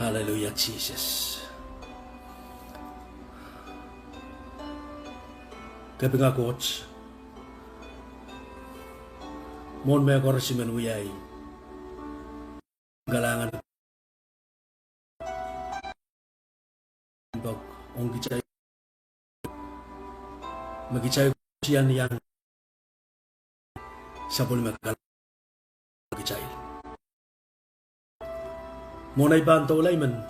Hallelujah, Jesus. Gabi nga, Coach. Mon may ako rin uyay. Galangan. Ong gichay. Magichay ko siya niyang sa puli magkalang gichay. Monay ba ang taulay man?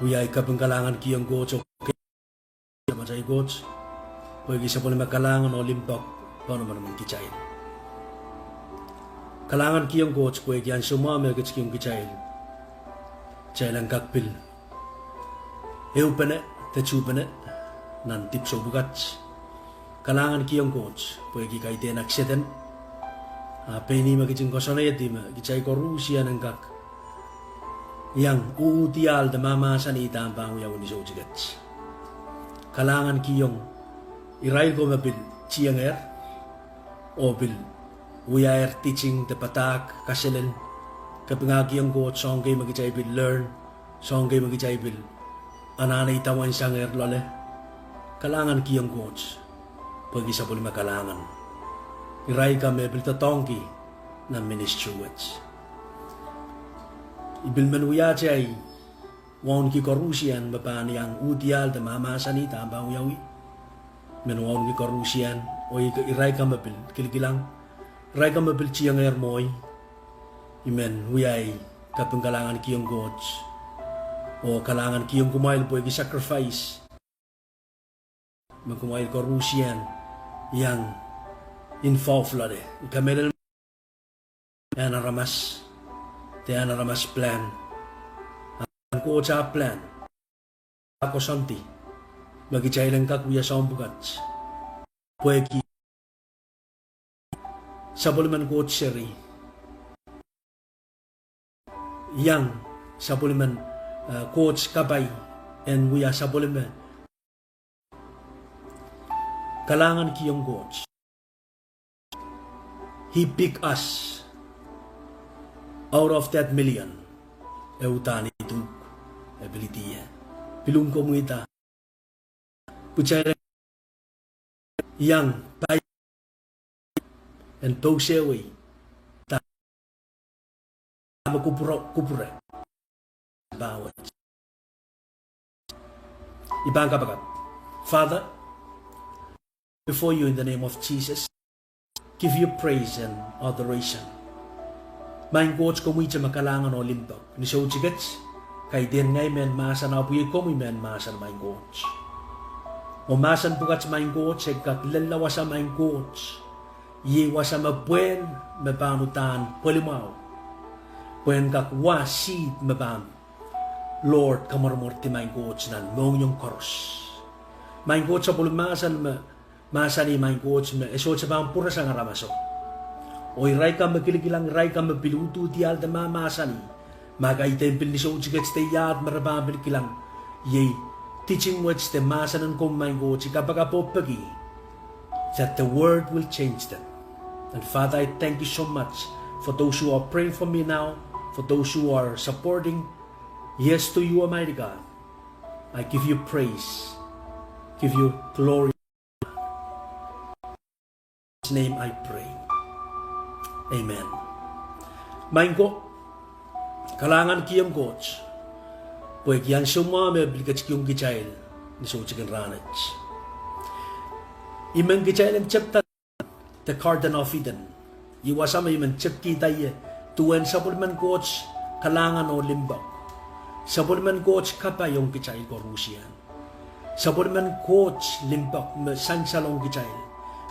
Uyay ka pang kalangan kiyang Coach. Okay. Machay Coach. Pwede sa puli magkalangan o limpok. Paano man naman gichay? Kalangan kiyang Coach. Pwede yan sumama agad kiyang gichay. Chay lang kakpil. Eupene, techupene, nan tipso bugats. Kalangan kiyong Coach, pwede kay ten accident. Peni magicing kosonayat di ma, gichay ko Rusia ng kak. Yang uutial da mamasan itaan pa ang yaw ni Sojigats. Kalangan kiyong iray ko mabil chiyang o bil uyaer teaching the patak kasilen. Kapag kiyong Coach, song kay magichay bil learn, song kay magichay bil ananay tawan siyang lole. Kalangan kiyong Coach. Pag isa po lima kalangan. Iray ka may biltatongki na ministry words. Ibilman uya chay. Waon ki korusian mapani ang utial da mamasan ita ang yawi. Menuwaon ki korusian. O iray ka mabil. Kilikilang. Iray ka mabil chiyang moy. Imen uyay kapang kalangan kiyong Coach. O kalangan kiyong kumail po i-sacrifice. Magkumail ko Rusian yang involved la de. Ikamel yan Aramas. Yan Aramas plan. Ang ko sa plan. Ako santi. Magichay lang ka kuya sa umbugats. Pwede sa buliman ko seri. Yang sa buliman Coach kabay and kuya sa buliman. Kalangan kiyong Coach. He pick us out of that million. Eutani itu ability ya. Pilung ko mo ita. Puchay yang pay and togsewi. Ta kupura. Bawat. Ibang kapagap. Father, before you in the name of Jesus, give you praise and adoration. Main Coach ko mo iti makalangan o limbag. Ni so chigats, kay din ngay men masan na puyo ko men masan main Coach. O masan pugats main Coach, kag lalawa sa main Coach. Iwa sa mabuen, mabanutan, pulimaw. Puen kak wasid mabam. Lord, kamarmor ti main Coach nan mong yung koros. Main Coach sa pulimasan masa ni main Coach me eso sa bang pura sa Aramaso. O iray ka magkilikilang iray ka mapiluto ti alda mamasa ni. Magay tempel ni Sojigats te yad marababil kilang. Yay, teaching words te masanan kong main Coach kapag apopagi. That the word will change them. And Father, I thank you so much for those who are praying for me now, for those who are supporting. Yes to you, Almighty God. I give you praise. Give you glory. In His name I pray. Amen. Main ko, kalangan kiyang Coach. Pwede yan sumama bilikats kiyong gichail ni Sochigan Ranach. Imang gichail ang chapter the Garden of Eden. Iwasama imang chap kitay tuwan sa pulman Coach kalangan o limbak. Sa pulman Coach kapay yung gichail ko Rusian. Sa pulman Coach limbak sansalong gichail.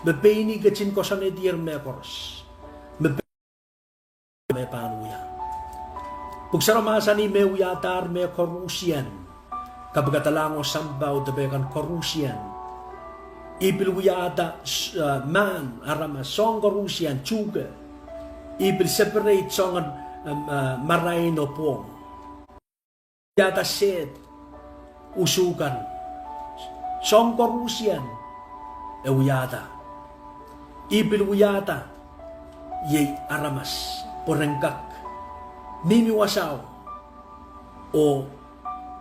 Mabeni gatsin ko sa nedir mekors. Mabeni panuya. Pugsaramasan ni meuyatar me korusian. Kabagatalango sambaw dabekan korusian. Ibil wiyata man arama song korusian chuga. Ibil separate song maraino pong. Yata set usukan. Song korusian. Ewyata. Ibil wiyata. Yay aramas porengkak. Mimi wasaw. o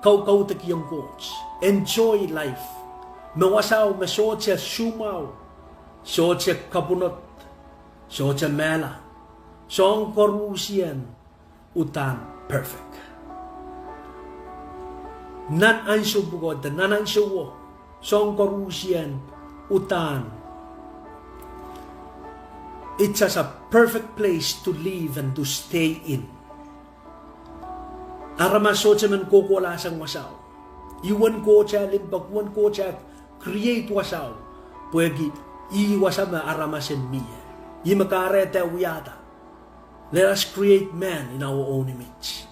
kau te kiyong coach. Enjoy life. Mawasaw, masod siya sumaw. Sod siya kabunot. Sod siya mela. Song korusian utan perfect. Nan ansyo bugod, nan ansyo wo. Song korusian utan. It's just a perfect place to live and to stay in. Aramas91122 man kukuwala sang wasaw. Iwan ko siya limbag, iwan ko siya create wasaw. Pwede iwasa ma aramasin miya. Imakarete uyata. Let us create man in our own image.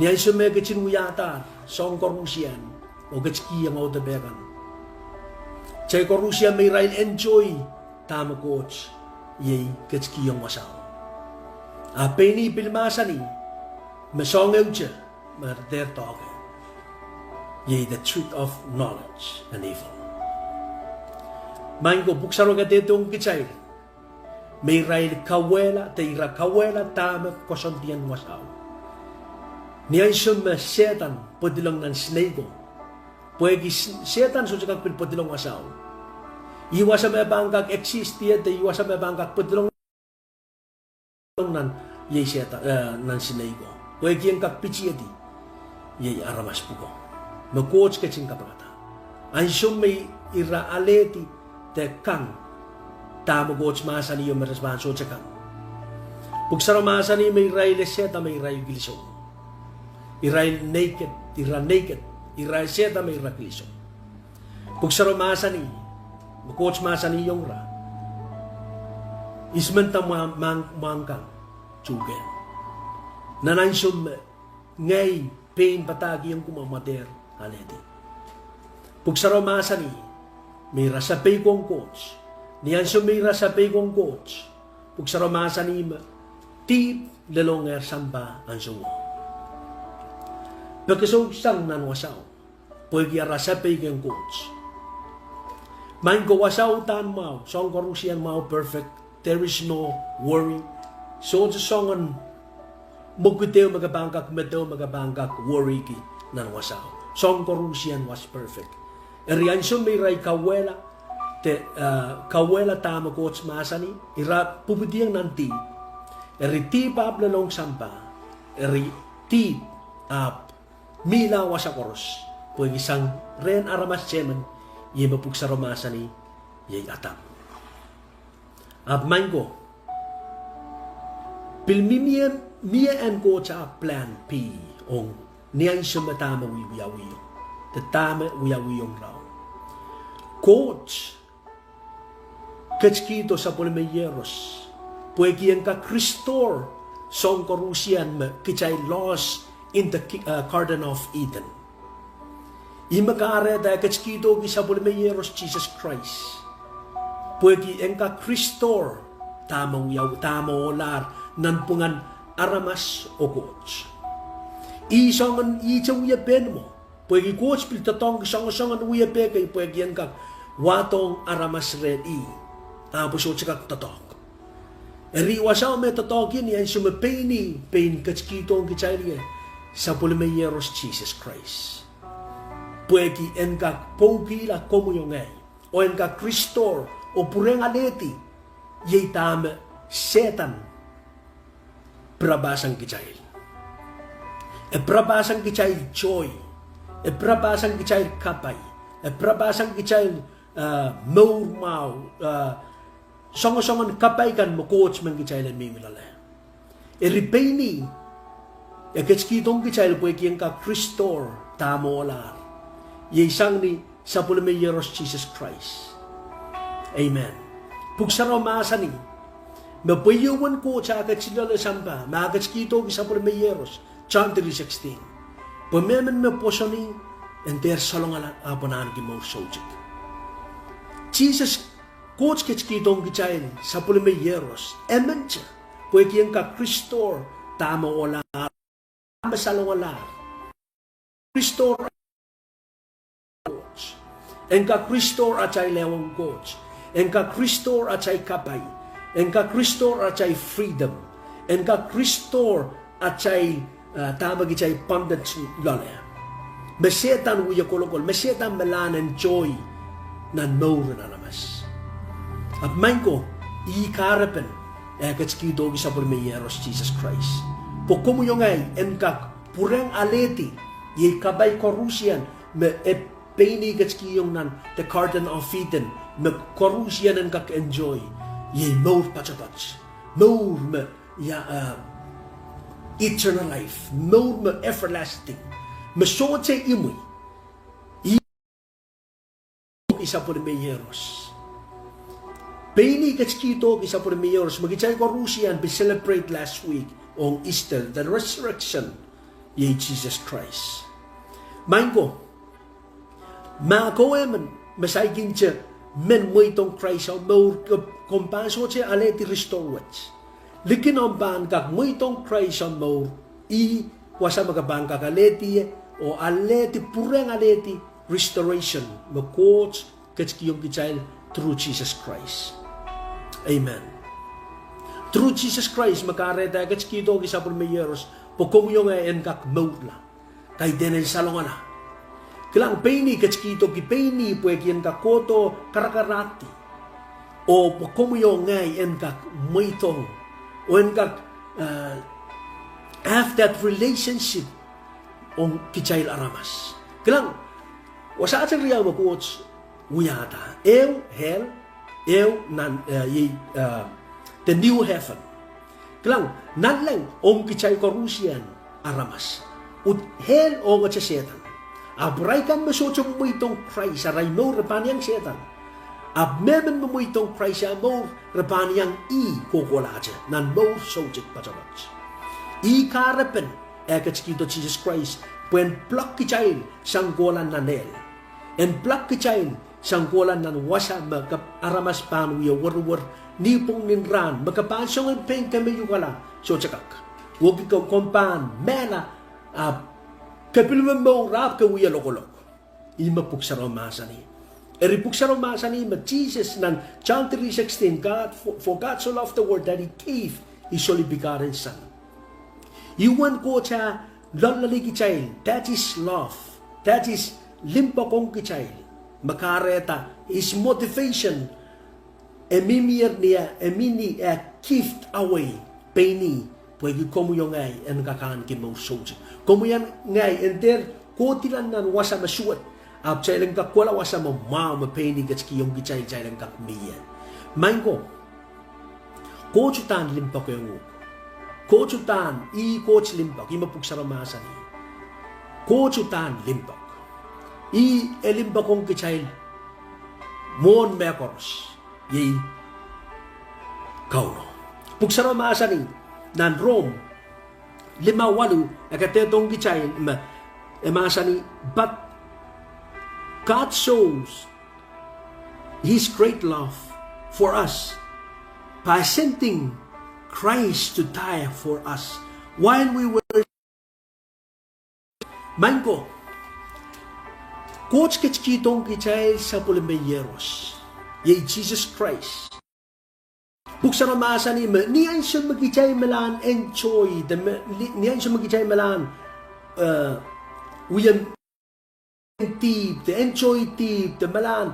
Niyan sumegitsin uyata, song korusian, o gatski ang otabegan. Chay korusian may rail enjoy, tama coach, yay gatski ang wasaw. Apay ni pilmasa ni, masong eudya, marder toke. Yay the truth of knowledge and evil. Main ko, buksaro ka detong kitsay. May rail kawela, teira kawela, tama kosontian wasaw. Niyan siyang setan, padilang ng snake. Pwede setan so siya padilang wasaw. Iwasa may bangkak exist yet, iwasa may bangkak padilang ng yay setan, ng snake. Pwede yung kakpichi yeti, yay aramas po ko. Mag-coach ka siyang kapagata. Ang siyang may iraaleti, te kang, tama coach masa niyo may responso siya kang. Pugsaro masa niyo may rail seta, may rail gilisong. Irail naked, irail seta, may rail gilisong. Pugsaro masa niyo, mag-coach masa niyo yung ra. Ismenta mangkang, tsugen. Nanansyon ngay, pain patagi yung kumamater, aleti. Pugsaro masa niyo, may rasapay kong coach. Niyan siya may rasapay kong coach. Pugsaro masa niyo, tip lalonger samba ang sungo. Pagkasong sang nanwasaw, pwede rasapay kong coach. Main ko wasaw tan mau, song korusian mau perfect, there is no worry. So sa songan, mugkuteo magabangkak, medeo magabangkak, worry ki nanwasaw. Song korusian was perfect. Eriyan siya may ray kawela, kawela tama coach masani, ira puputiyang nanti, eri tipap lalong sampa, eri tip up, mila wasakoros, pwede isang ren aramas semen, yay mapugsaro masani, yay atap. At main ko, pilmimiyan, miya and coach plan P, ong niyan siya matama wiyawiyo, tatama wiyawiyong raw. Coach, kachkito sa polimeyeros, pwede yung ka-Kristor, song korusian me, kichay lost in the Garden of Eden. Imagare dahil kachkito sa polimeyeros Jesus Christ, pwede yung ka-Kristor, tamang olar, nanpungan aramas o coach. Isongan uyapen mo, pwede coach, piltatong isongan uyapen kay pwede yung watong aramas red Abusot sa kaktatok. Eriwasaw may tatokin yan sumapay ni pain kachkito ang kitsay sa polimeyeros Jesus Christ. Pwede en kak pogila komo yung ngay. O en kak Kristor o pureng aleti yay tama setan prabasang kitsay. E prabasang kitsay joy. E prabasang kitsay kapay. E prabasang kitsay maurmaw. Songo-songon kapay kan mo coach man kitsaylan may milala. Ripay ni, kitong kitsayl po ikiyang ka Kristor, tamo olar. Yaisang ni sa polimeyeros Jesus Christ. Amen. Pugsaro masa ni, mapayuwan ko sa katsilala samba, makatskito sa polimeyeros, John 3:16. Pumemen me poso ni, and there salongalan aponan ki mo sojik. Jesus coach kitong kichayin sa polimeyeros, emen siya, pwede yung ka Kristor, tama olar, tama salong olar, Kristor coach, en ka Kristor at siya'y lewang coach, en ka Kristor at siya'y kapay, en ka Kristor at siya'y freedom, en ka Kristor at siya'y tama gichay pandat lole. Masetan wiya kolokol, masetan malan enjoy nan maur na namas. At main ko, ikarapen, katskido gisa por meyeros Jesus Christ. Po como yung ay, enkak, pureng aleti, ye kabay korusian, me peini katski yung nan, the garden of Eden, me korusian enkak enjoy, ye maur pachapach, maur me, eternal life, maur me everlasting, me sote imoy, isa por meyeros. Peini katskito isa por meyeros, magichay korusian, we celebrate last week, on Easter, the resurrection, ye Jesus Christ. Main ko, makoeman, masaikin siya, men mo itong Christ, maur kompaso siya aleti restorwats. Likin ang bangkak, mo itong Christ, maur, wasa magabangkak aleti, o aleti, pureng aleti, restoration, mag-coach, katskiyong kichayl, through Jesus Christ. Amen. Through Jesus Christ, makareta katskito kisa por meyeros, pokomyo nga enkak mautla, kay denen salongana. Kilang peini katskito ki peini puek enkak koto karakarati, o pokomyo nga enkak moitong, o enkak have that relationship on kichayl aramas. Kilang, wasa atang riyaw mag-coach, uyata, hell, the new heaven. Klang, nanlang om kichay korusian aramas. Ut hell o nga setan. Abray kan masochong mo itong Christ, aray mo repanyang setan. Abmemen mo itong Christ, mo repanyang kukulaja, nan mo sojik pachabach. Karapen, katskito Jesus Christ, puen plak kichay sanggolan nanel. En plak kichay sanggolan nan wasa magkap aramas panuya war nipong ninran, magkapansong ang peng kami yung wala. So, tsakak. Huwag ikaw kompan, mena, kapilman mo rap ka uya lokolok. Ima puksaraw masani. Eri puksaraw masani, Jesus nan John 3:16, for God so loved the world that He gave His only begotten Son. Iwan ko siya, lalali kichayl, that is love. That is limpa kong kichayl. Makareta, His motivation, emimir niya, emini gift away, peini, pwede komo yung ngay, en kakaan kimo soji. Komo yan ngay, enter, kotilan nan wasa masuat, ap chailang kakwala wasa mo, ma peini gatski yung gichay chailang kakmiyan. Main ko, kochutan limpa ko yung kochutan, coach limpak, imapug sa ramasan ni. Kochutan limpak. Elimpak kong gichay, mon mekors, yay kauno. Pugsara maasani nan Rome 5:8 akatetong gichay maasani, but God shows His great love for us by sending Christ to die for us while we were manko. Coach kitskitong gichay sa pulimbeyeros. Yay Jesus Christ. Buksan ang maasa ni niyan siya magichay malan enjoy, niyan siya magichay malan uyan tip, the enjoy tip, the malan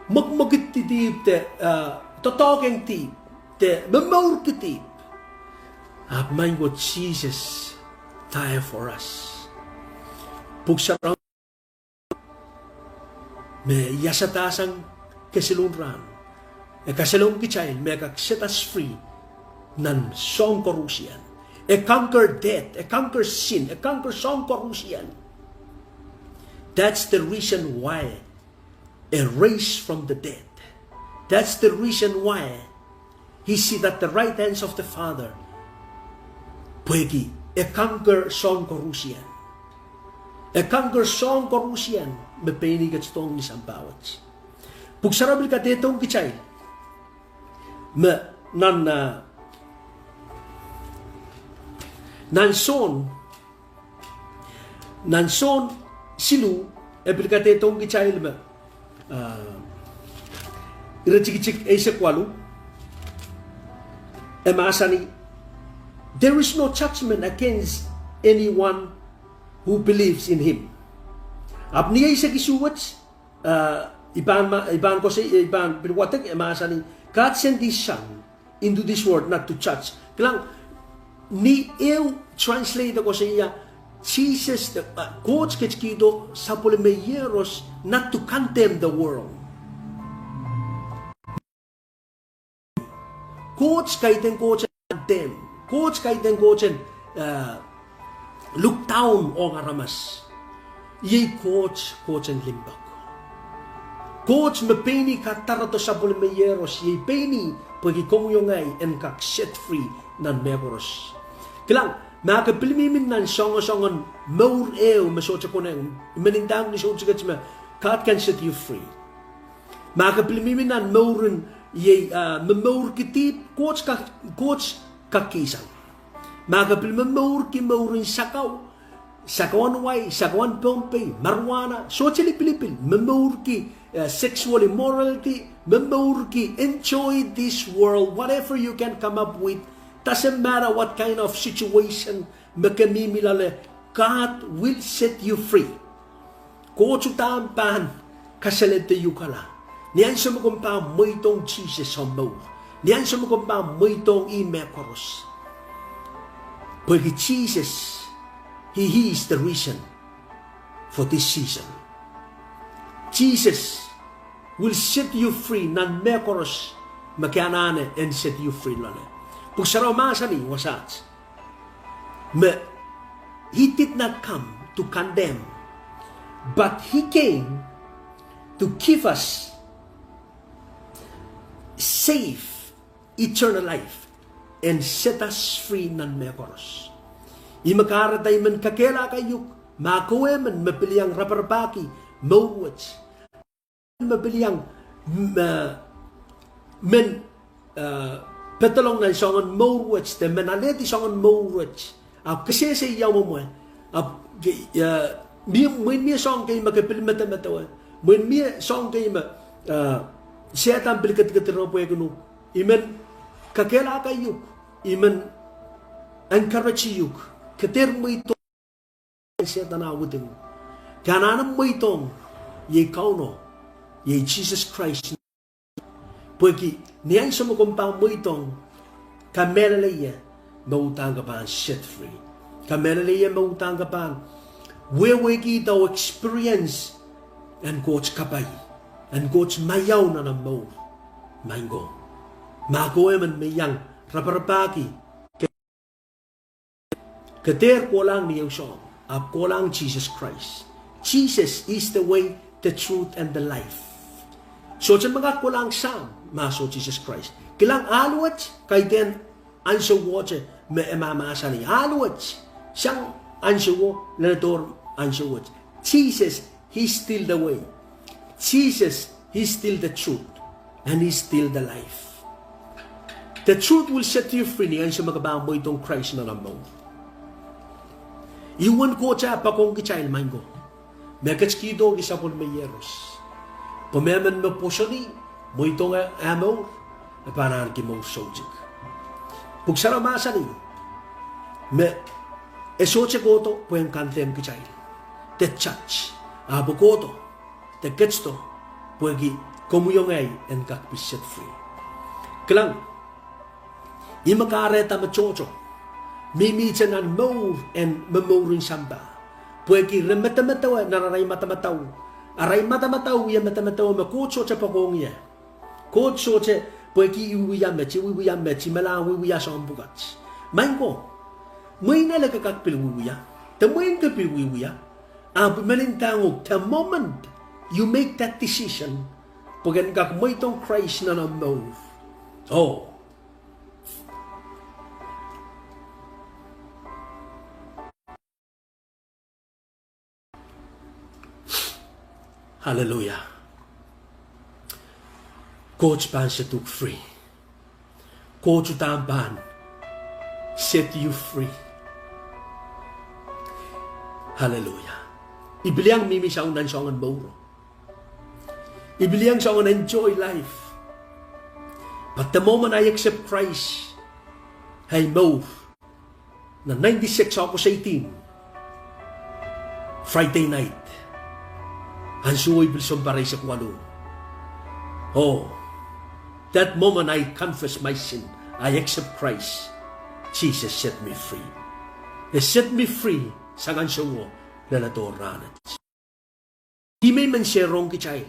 magmagit tip, the totokeng tip, the mamaur tip. Main what Jesus died for us. Buksan ang may yasatasang kasilunran. Kasilong kichay, may set us free nan song korusian. Conquer death, conquer sin, conquer song korusian. That's the reason why raised from the dead. That's the reason why He sit at the right hands of the Father. Pwede, conquer song korusian. Conquer song korusian, may painigat stong isang bawat. Pugsarabil ka detong kichay, nanson silu, ebil tong kichay, irachikicik esekwalu, emasani, there is no judgment against anyone who believes in Him. Ap niya isa gisuwat, iban ko sa iban, pinwatak, emasani, God sent His Son into this world not to judge. Kailang, ni translate ko sa iya, Jesus, Koht kitskido sa polimeyeros not to condemn the world. Koht kaiten Koht condemn. Koht kaiten Koht look down on Aramas. Ye Koht en limbak. Koht me peni katarato sa polimeyeros, ye peni pagi komuyongay en kak set free nan megoros. Kailang, makapilimimin nan songon maur masotsa ko na manindang ni sotsa ka God can set you free. Makapilimimin nan maurin ye mamaur kitip Koht kakisan. Makapilimin maur ki maurin sakawan way, sakawan pompe, marijuana, socially pilipil, mamaur ki sexual immorality, mamaur ki enjoy this world, whatever you can come up with. Doesn't matter what kind of situation makamimilale, God will set you free. Koht tampan kasalete yukala. Niyan sa magumpa mo itong Jesus ang mau. Niyan sa magumpa mo itong imekoros. Porque Jesus, He is the reason for this season. Jesus will set you free nan mekoros makianane and set you free lale. Kung saraw masani wasat, He did not come to condemn, but He came to give us safe, eternal life and set us free nan mekoros. Imakaratay man kakela kayuk, makuwe man mapiliang raparpaki, mawats, mapiliang petalong na songon mawats, de manaleti songon mawats, kasi sa iyaw mo mwen miya song kayo magkapilimatamatawa, mwen miya song kayo siya ang pilikat-katiro po yung iman kakela kayo, iman encourage you, kater mo ito siya tanawin mo, kananam mo itong ye kauno, ye Jesus Christ. Porque niyan sa magumpang mo itong kamelalaya mautang ka pa set free. Kamelalaya mautang ka pa wewe kita o experience and Koht kapay and Koht mayaw na ng mau mango. Magoy man mayang raparapaki kater ko lang niyang song ap ko lang Jesus Christ. Jesus is the way, the truth, and the life. So sa mga kulang sam, maso Jesus Christ. Kilang aluwat, kay den anso water me emamasa ni aluwat. Siyang anso wo, lenador anso wat. Jesus, He's still the way. Jesus, He's still the truth. And He's still the life. The truth will set you free niyan sa magabang mo itong Christ na namaw. Iwan ko siya pa kong kichail mango. Mekatskido isapon mayeros. Pumeman mo po siya ni, mo itong amaw, na panaan ki mong sojik. Pag saramasa ni, esoche koto, po yung kantem kichail. The church, abo koto, the ketsto, po yung komuyong ay, and kakpis set free. Kalang, imakareta machocho, mimitan ang maur and mamurin samba. Po yung remetamatawa, nararay matamataw, aray matamataw ya matamataw makutso cha pagongya kutso cha pweki iwiya mechi mala wiya sa ambugat mango may nalaga kakpil wiya tamoy kakpil wiya ang malintangog the moment you make that decision pagan kak mo itong Christ na move oh Hallelujah. Koht ban siya took free. Koht ban set you free. Hallelujah. Ibiliang mimi siya unan siya ang mauro. Ibiliang siya ang enjoy life. But the moment I accept Christ, I move. na 96 ako sa 18. Friday night. Hansuoy bilson baray sa kwalo. Oh, that moment I confess my sin. I accept Christ. Jesus set me free. He set me free sa kansungo na natoranat. Di may menserong kichay.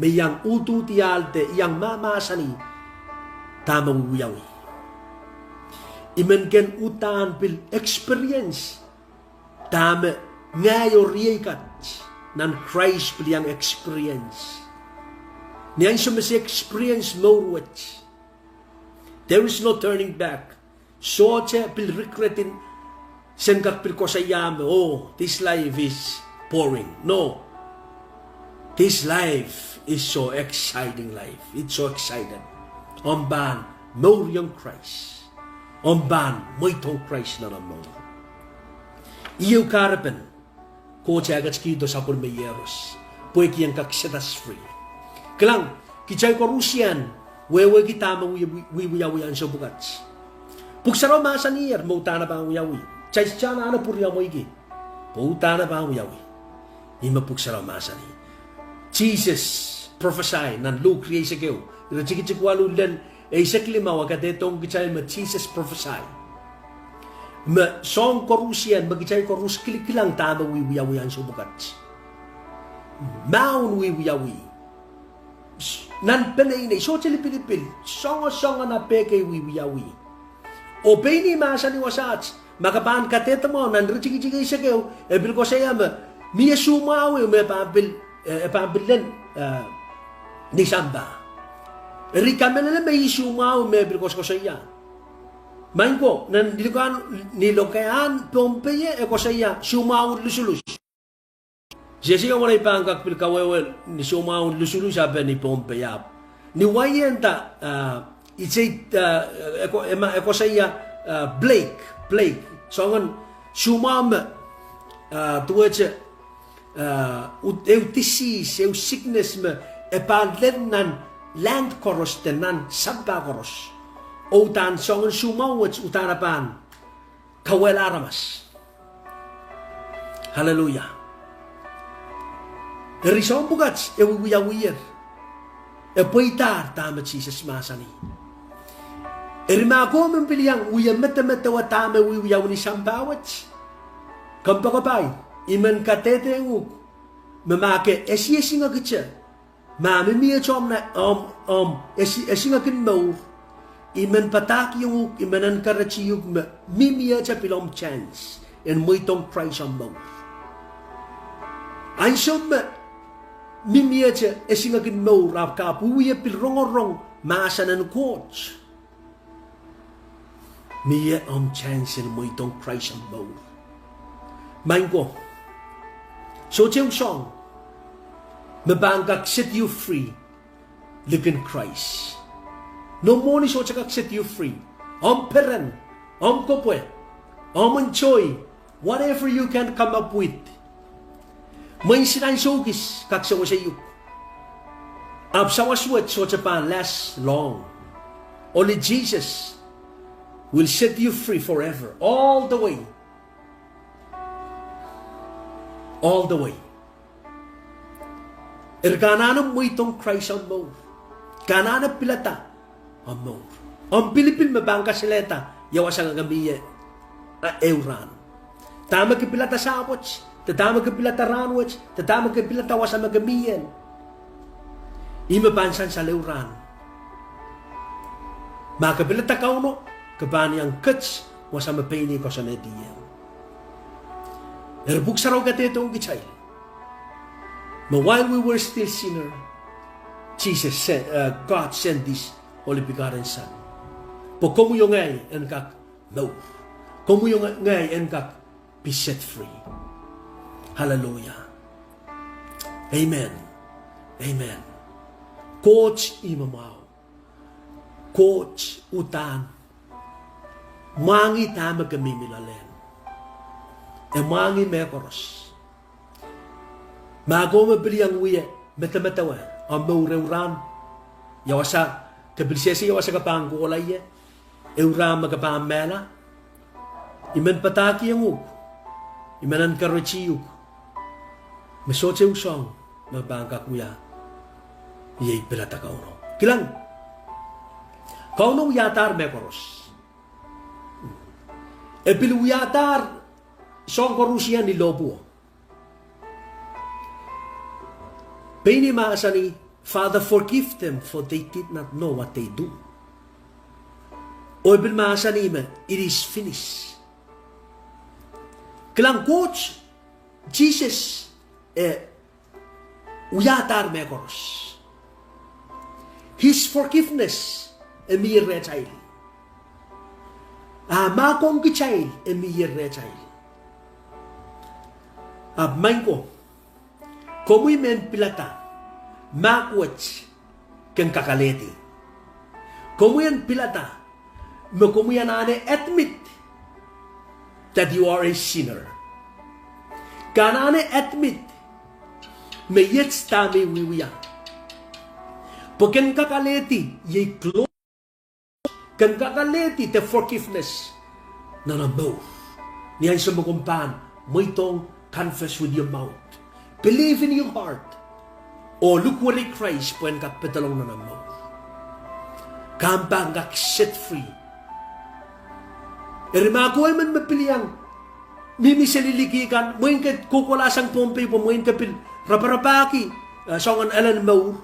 May yang utu tialte, yang mamasani, tamang uyawi. Iman ken utan pil experience. Tama ngayo riyekat nan Christ pil yang experience. Niyan siya mas experience more. There is no turning back. So siya pil regretin senkak pil ko sa yame. Oh, this life is boring. No. This life is so exciting life. It's so exciting. Omban, more yung Christ. Omban, mo itong Christ na naman. Iyo karapan, ko tiyagat skido sa pulmeyeros. Puwi kiyang kaksetas free. Kalang, kichay ko Rusian, wewe kita mawiyawiyan sa bugats. Puksaraw masa niyar, mautana pa ang wiyawi. Chay siya na ano purya mo iki. Pautana pa ang wiyawi. Ima puksaraw masa ni. Jesus prophesy nan Luke riya sa kayo. Ira chikit walu len exactly mawagatetong kichay ma Jesus prophesy. Ma song ko Rusian, magkichay ko Rus kilikilang tama wiyawiyan sa bugats. Maun wiyawi. Nan penay na so Pilipin, songa na peke wiyawi. O peni masa ni wasats, makapan kateta mo nan richigi sa kayo, ebil ko saya ma miya sumawi me pabil ni samba. Rikamela may sumawi me ebil ko saya. Main ko nan nilokayan Pompeye e ko saya sumawi lusulus. Jessica mo na ipangkak pil kawewel ni sumawi lusulus sabi ni Pompeyap. Ni wayenta eko saya Blake. So ngan sumama tuwache eu disease, eu sickness me epadlen land koros tenan sabba koros. O tan so ngan sumawach utarapan kawel aramas. Hallelujah. Erison bugats ewiyawir. Epoitar tama Jesus masani. Erima ko membiliang uya meta wa tama wiyaw ni sambawat. Kampakapay iman katete nguk memake esinga kitcha. Mami miya chom na esinga kin mau iman patak yung imanan karachi yung mimiya cha pilom chance en muitong Christ ang mau. Ansom mimiya cha esinga kin mau rap kapuya pilrongorong masa nan Koht. Miya ang chance mo itong Christ ang mau. Main ko. So yung song, mabangkak set you free, live in Christ. No more ni so chakak set you free. Peren, kopwe, enjoy, whatever you can come up with. May sinan sogis, kak sa wasayu. Sa waswat so chapan last long. Only Jesus will set you free forever, all the way. All the way. Kananam mo itong Christ ang more. Kananam pilata ang more. Ang Pilipin mabangka sileta, yawasan ang gamiye euran. Tama ka pilata sapots, tatama ka pilata ranwats, tatama ka pilata wasan magamiyen. Imapansan sa leuran. Makapilata kauno, kabani ang kats, wasa mapini ko sa netiyan. Erbuk saraw ka itong gitsay. But while we were still sinner, God sent this Holy Begotten Son. Po komu yung ngay en kak no. Komu yung ngay en kak be set free. Hallelujah. Amen. Amen. Koht imamaw. Koht utan. Mangi tama kami milalen. Mangi mekoros. Mago mabili ang uya, mata-matawa, ang maureuran. Yawasa, kabilisesi yawasa kapang kulay, euram magapamela. Iman pataki ang uk. Imanan karachiyuk. Masoche usong. Mabangka kuya. Iyay pilata kauno. Kilang. Kauno yatar mekoros. Epilu yatar song korusian ni lobo. Pini maasani, Father, forgive them for they did not know what they do. O ebil maasani me, it is finished. Kilang coach, Jesus uyatar mekoros. His forgiveness emir rechail. Makong kichail emir rechail. Main ko, komoy men pilata, makwach kang kakaleti. Komoyan pilata, makomoyan ane admit that you are a sinner. Kanane admit, may yets tami wiwiya. Pagkan kakaleti, yay close, kan kakaleti, the forgiveness, na both. Niyan sa makumpan, mo itong confess with your mouth. Believe in your heart. O look what Christ puen kak petalong na mo. Kampang kak set free. Erimago ay man mapiliyang mimi saliligikan mo yung kukulasang pompe po mo yung kapil raparapaki songan alan maur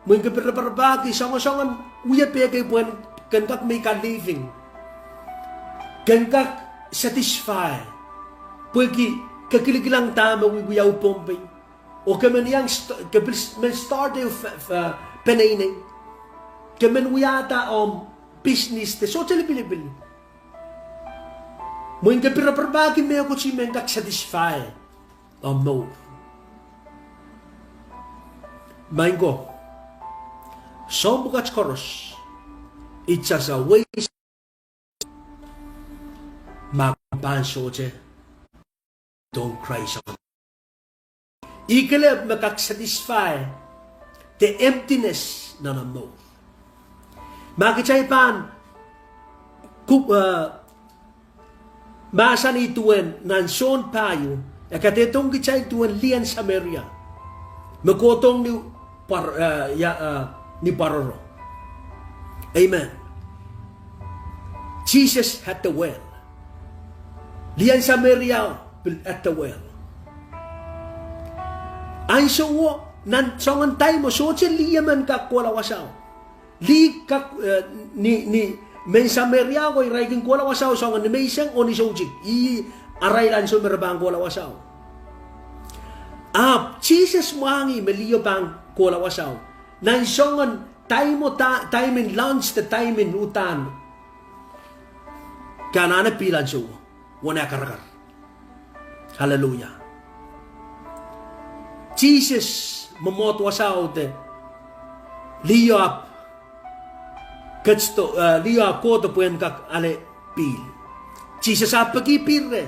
mo yung kapil raparapaki songan uya pegay puen kan kak may ka-living kan kak satisfy puwagi kakiligilang tama wiyaw pompe o kaman yang men start penainay kaman wiyata business te so pilibil mo yung kapiraparabagin may ako si men kak satisfy mo main ko so bukat koros it's just a waste makampanso che don't cry so ikalab makak-satisfy the emptiness na mo. Makichay pan masan ituan nan son payo akatetong kichay tuan lian Samaria makotong ni paroro. Amen. Jesus had the well. Lian Samaria at the well. Ay so nan songan tayo mo so liyaman ka kuala wasaw. Li ka ni men Samaria ko iraiking kuala wasaw songan ni meisang o ni sojik i arailan so merbang kuala wasaw. Jesus moangi meliyo bang kuala wasaw. Nan songan tayo mo time in lunch the time in utan. Kanana pilan so wana karakar. Hallelujah. Jesus mamot wasaw te liap katsto liap ko to puen kak ale pil. Jesus apagi pirre.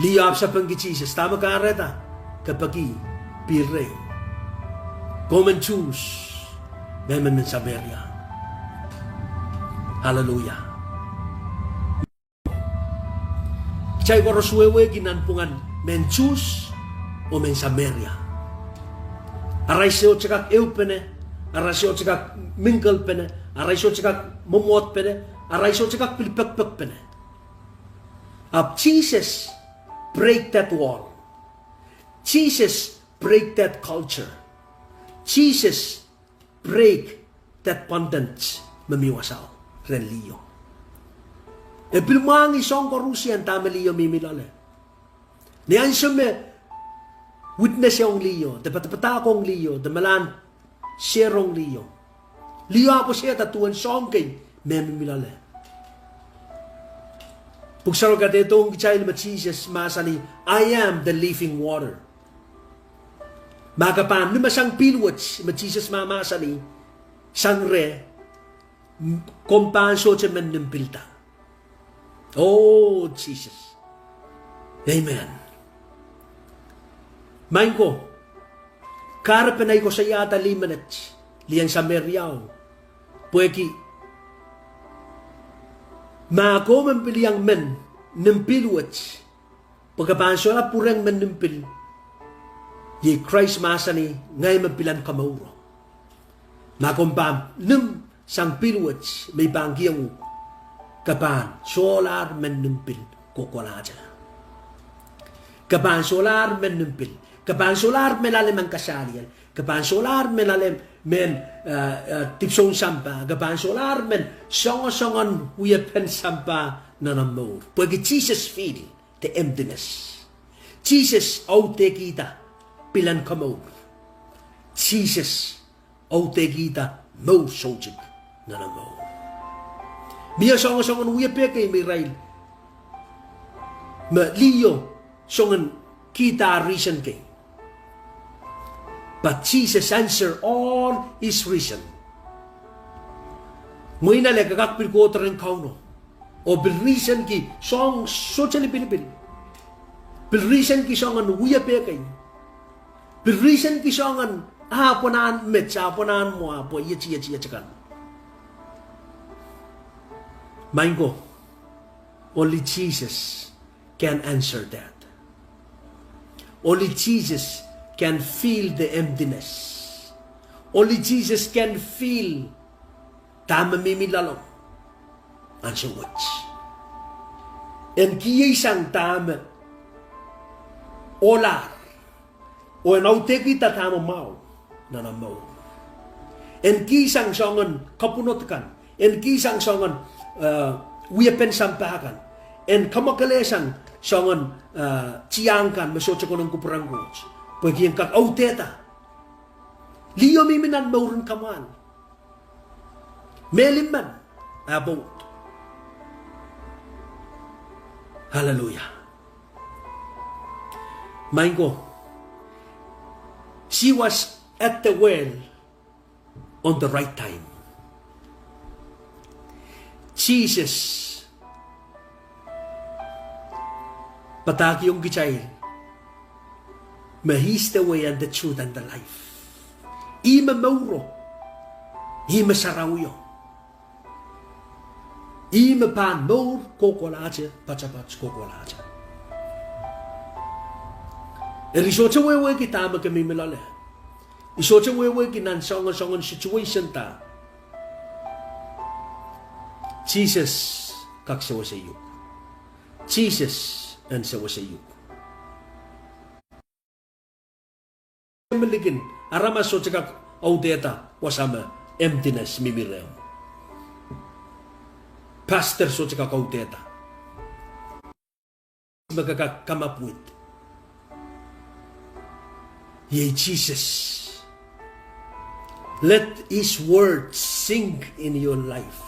Liap sa panggi Jesus tama ka areta kapagi pirre. Come and choose memen Samaria. Hallelujah. Chay ko roswewe ginanpungan men choose o men Samaria. Aray siyo tsikak ew pene, aray siyo tsikak mingle pene, aray siyo tsikak momot pene, aray siyo tsikak pilpek-pek pene. Jesus break that wall. Jesus break that culture. Jesus break that bondage mamiwasaw reliyo. E bilmangi song korusian tameliyo mimilale. Niyan siya me witness yung liyo, dapat akong liyo, damalan sierong liyo. Liyo ako siya tatuan song kay mimilale. Pugsaro ka itong kichail Jesus masani, I am the living water. Makapan, lumasang pilwats, Jesus mamasani, sangre, kompanso siya man ng pilta. Oh, Jesus. Amen. Main ko, karapanay ko sa yata 5 minutes, liyan sa Meriaw, puweki, Mako membiliang men nempil wach. Pagkapansola purang men nempil. Ye Christ masani ngay mempilan kamauro. Makompam nem sang pilwach may banggiang kapan solar men nempil kokolaja. Kapan solar men nempil. Kapan solar melalim ang kasalian. Kapan solar melalim men tipsong sampa. Kapan solar men songon-songon uyapen sampa nanamur. Pagi Jesus feel the emptiness. Jesus aute kita pilan kamur. Jesus aute kita mau sojik nanamur. Mia songon-songon uyape kay mirail. Ma liyo songon kita reason kay. But Jesus answered all his reason. Muina le gagak pil ko tren kauno. O bil reason ki song socially pilipil. Bil reason ki song an uya pe kay. Bil reason ki song an ponan met sa ponan mo po yachi kan. Maingo. Only Jesus can answer that. Only Jesus can feel the emptiness. Only Jesus can feel tama mimilalong. Answer which. En kiyay sang tama olar. O en aute kita tama mau. Nanamaw. En kisang songan kapunotkan. En kisang songan wiyapen sampakan. En kamakalesan songan ciangkan masosok ko ng kupurang goch. Pagi yang kak auteta, liyo miminan maurun kaman, melimman about. Hallelujah. Maingo, she was at the well on the right time. Jesus, pataki yung gichay. He's the way and the truth and the life. Ima mauro. Ima sarawyo. Ima pan maur kokolaja. Pachapach kokolaja. Erisocha wewe kita ama kami milale. Isocha wewe kinan songon situation ta. Jesus kak sa wasayu. Jesus and sa wasayu. Meligin Aramas91122 audeta wasama emptiness mimireo. Pastor sochaka audeta. Magaka come up with. Ye Jesus. Let his word sink in your life.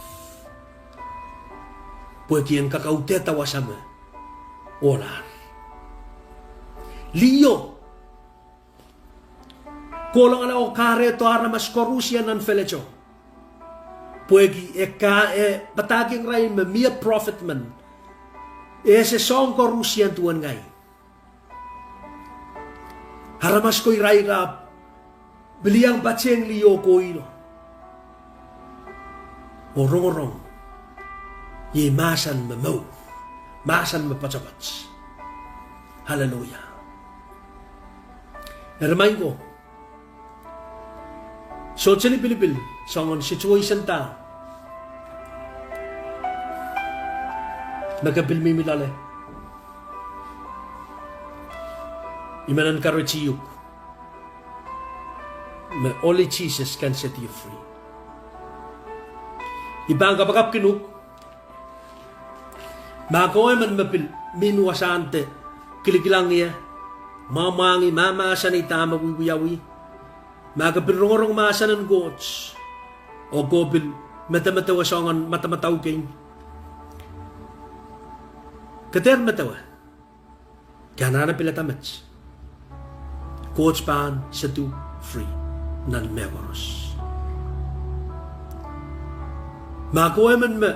Porque en kakaudeta wasama olar. Liyo kolong ala o kare to aramas korusia nan felecho. Puegi pataging ray me mia prophet man. Se song korusia tuan ngai. Haramas ko iray rap. Beliang baceng liyo ko ilo. Orong-orong. Ye masan mamaw. Masan mapachapach. Hallelujah. Remind ko. So, pilipil, songon situation ta. Magkapilmi milale. Imanan karachiyuk. Only Jesus can set you free. Ibang kapakap kinuk. Makoy man mapil, minuwasante. Kilikilang niya. Mamangi, mamasan itama wiwiyawi. Magapilrong masa ng goats o gobil mata-matawasangan mata-matawking kater matawa kanana pilatamats goats pan satu free nan memoros makuha man ma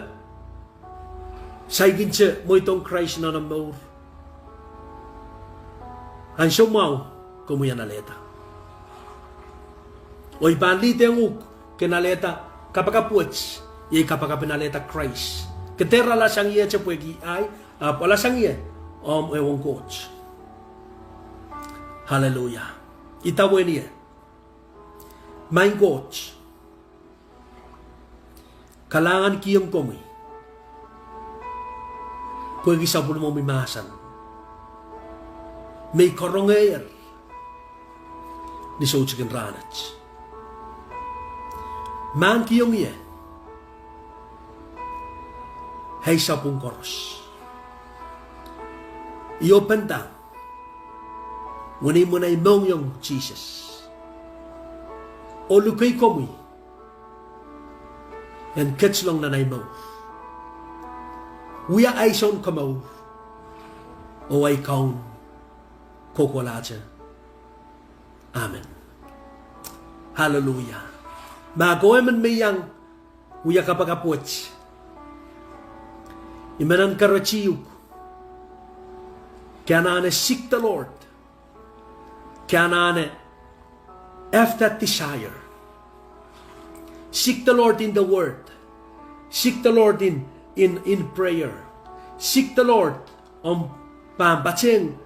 saygin siya mo itong Christ na namor ang sumaw kumuyan aleta. O ipanlite ang uk kinaleta kapag kapuats, kapag pinaleta Christ Ketera la sang ye chapwegi ay, wala sang ye, ewong coach. Hallelujah. Itawen ye. Main coach. Kalangan kiyong komi. Pwegi sabon mo mimasan. May korongayer. Ni so chicken ranach. Man kiyong ye. Hay sapong koros. I-open down. Ngunit mo na imong yung Jesus. O lukay komi. And catch long na naimong. We are aison kamaw. O ay kaun. Kokolaja. Amen. Hallelujah. Magoy man mayang. Uya kapagapuch. Imanan karachiyuk. Kaya na seek the Lord. Kaya na have that desire. Seek the Lord in the Word. Seek the Lord in prayer. Seek the Lord on pambatsing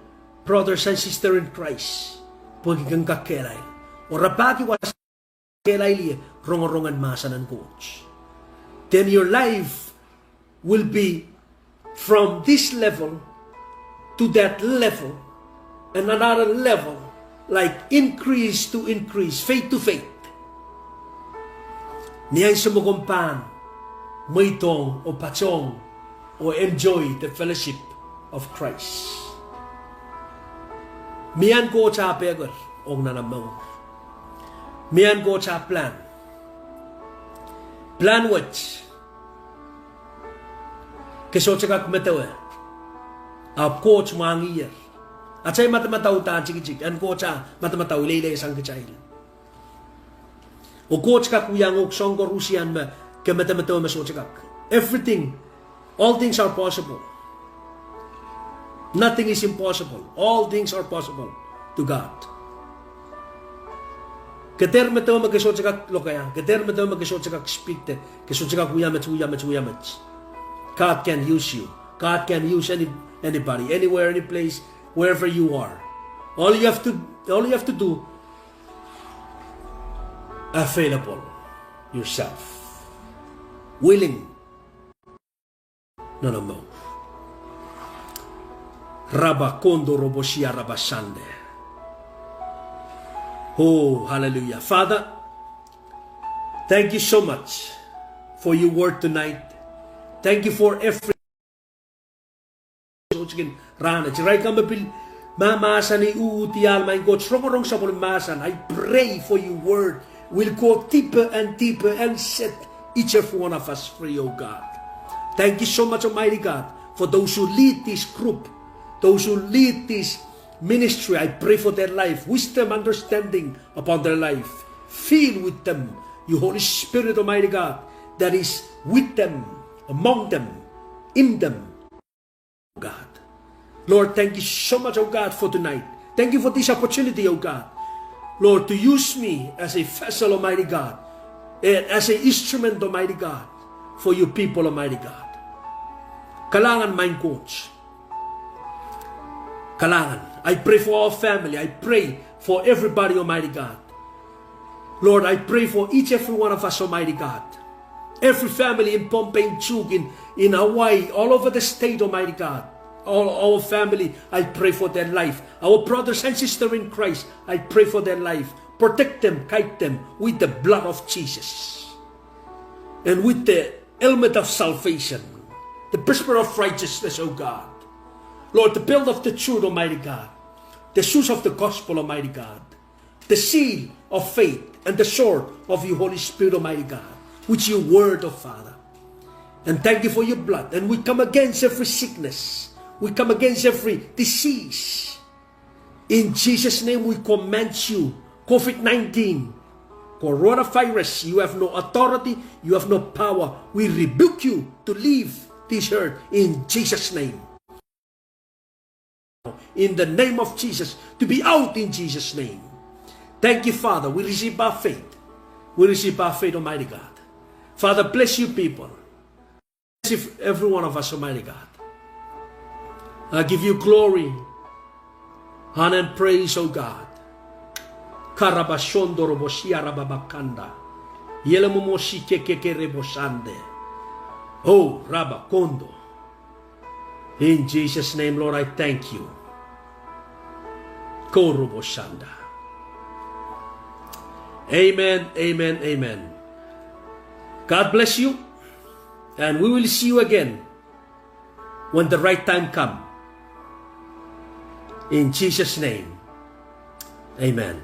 brothers and sisters in Christ. Pagiging kakelay. O rapaki was kelay liye rongorongan masanan coach. Then your life will be from this level to that level and another level, like increase to increase, faith to faith. Niyay sumukumpan, maitong o pachong o enjoy the fellowship of Christ. Miyan ko cha pegar ong nanamaw. Miyan ko cha plan. Plan which keso chakak metawe. Ap coach mangiyer. At sa'y matamataw ta chik-chik. An coach matamataw ilay isang kachail. O coach ka kuyang uksong ko Rusian ma ka matamataw maso chakak. Everything, all things are possible. Nothing is impossible. All things are possible to God. Keter mataw magaso chakak lokaya. Keter mataw magaso chakak speak te. Keso chakak uyamach. God can use you. God can use anybody, anywhere, any place, wherever you are. All you have to do, available yourself, willing. No more. Rabakondo roboshia rabashande. Oh, hallelujah. Father, thank you so much for your word tonight. Thank you for every rana. Chiray ka mapil mamasan ni uutial my God. Strong sa masan. I pray for your word will go deeper and deeper and set each of one of us free, oh God. Thank you so much, Almighty God, for those who lead this group, those who lead this ministry. I pray for their life, wisdom, understanding upon their life. Fill with them, you Holy Spirit, Almighty God, that is with them, among them, in them, God. Lord, thank you so much, oh God, for tonight. Thank you for this opportunity, oh God. Lord, to use me as a vessel, Almighty God, and as an instrument, Almighty God, for you people, Almighty God. Kalangan mind coach. Kalangan. I pray for our family. I pray for everybody, Almighty God. Lord, I pray for each every one of us, Almighty God. Every family in Pompey, Chug, in Hawaii, all over the state, Almighty God. All our family, I pray for their life. Our brothers and sisters in Christ, I pray for their life. Protect them, guide them with the blood of Jesus. And with the helmet of salvation. The breastplate of righteousness, oh God. Lord, the belt of the truth, Almighty God. The shoes of the gospel, Almighty God. The seal of faith and the sword of your Holy Spirit, Almighty God. Which your word, oh Father. And thank you for your blood. And we come against every sickness. We come against every disease. In Jesus' name we command you, COVID-19, coronavirus, you have no authority, you have no power. We rebuke you to leave this earth in Jesus' name. In the name of Jesus, to be out in Jesus' name. Thank you, Father. We receive by faith. We receive by faith, Almighty God. Father, bless you people. If every one of us, Almighty God, I give you glory, honor, and praise, O God. Karabashondo roboshia rababakanda. Yelemomoshi kekeke reboshande. Oh, Rabakondo. In Jesus' name, Lord, I thank you. Koroboshanda. Amen, amen, amen. God bless you. And we will see you again when the right time comes. In Jesus' name, amen.